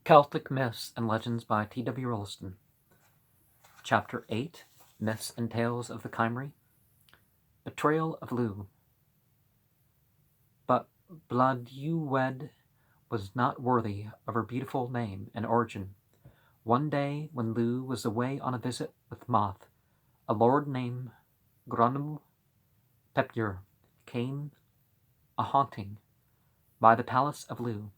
Celtic Myths and Legends by T.W. Rolleston. Chapter 8, Myths and Tales of the Cymry. Betrayal of Llew. But Llew was not worthy of her beautiful name and origin. One day, when Llew was away on a visit with Moth, a lord named Gronw Pepur came a-haunting by the palace of Llew.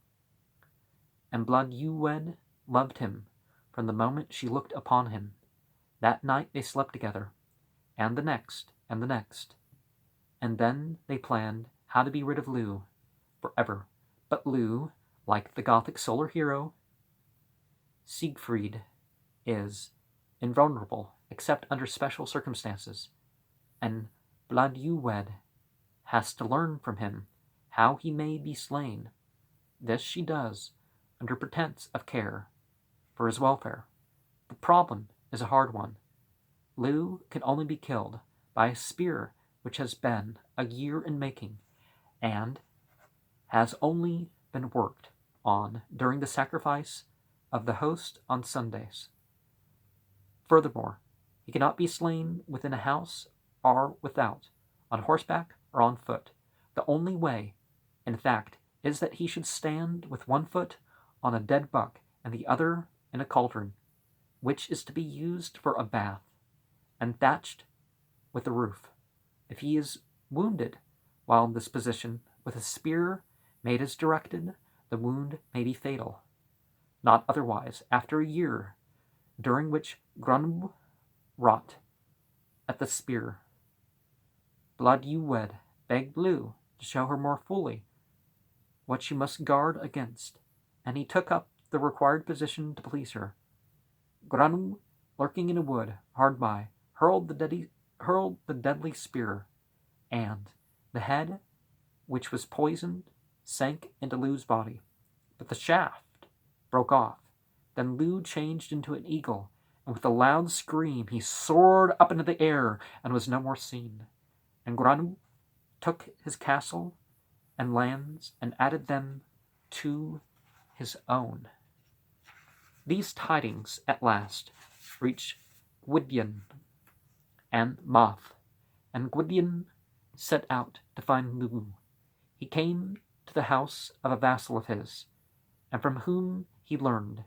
And Llew loved him from the moment she looked upon him. That night they slept together, and the next, and the next. And then they planned how to be rid of Llew forever. But Llew, like the Gothic solar hero Siegfried, is invulnerable except under special circumstances, and Llew has to learn from him how he may be slain. This she does under pretense of care for his welfare. The problem is a hard one. Llew can only be killed by a spear which has been a year in making, and has only been worked on during the sacrifice of the host on Sundays. Furthermore, he cannot be slain within a house or without, on horseback or on foot. The only way, in fact, is that he should stand with one foot on a dead buck and the other in a cauldron, which is to be used for a bath, and thatched with a roof. If he is wounded while in this position with a spear made as directed, the wound may be fatal. Not otherwise, after a year, during which Gronw wrought at the spear, Llew begged Llew to show her more fully what she must guard against, and he took up the required position to please her. Gronw, lurking in a wood hard by, hurled the deadly spear, and the head, which was poisoned, sank into Llew's body. But the shaft broke off. Then Llew changed into an eagle, and with a loud scream he soared up into the air and was no more seen. And Gronw took his castle and lands and added them to his own. These tidings at last reached Gwydion and Moth, and Gwydion set out to find Llew. He came to the house of a vassal of his, and from whom he learned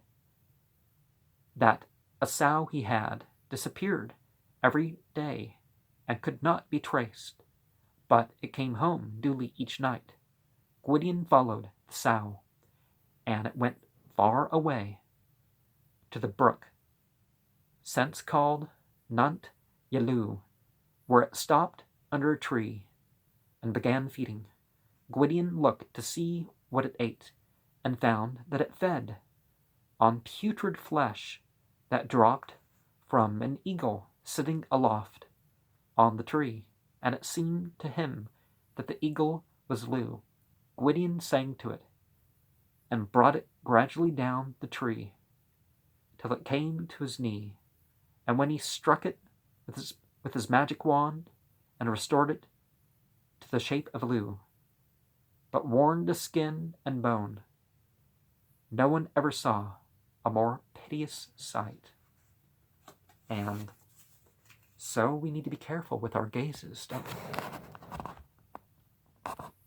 that a sow he had disappeared every day and could not be traced, but it came home duly each night. Gwydion followed the sow, and it went far away to the brook, since called Nant Llew, where it stopped under a tree and began feeding. Gwydion looked to see what it ate, and found that it fed on putrid flesh that dropped from an eagle sitting aloft on the tree, and it seemed to him that the eagle was Llew. Gwydion sang to it, and brought it gradually down the tree, till it came to his knee, and when he struck it with his magic wand, and restored it to the shape of Llew, but worn to skin and bone, no one ever saw a more piteous sight. And so we need to be careful with our gazes, don't we?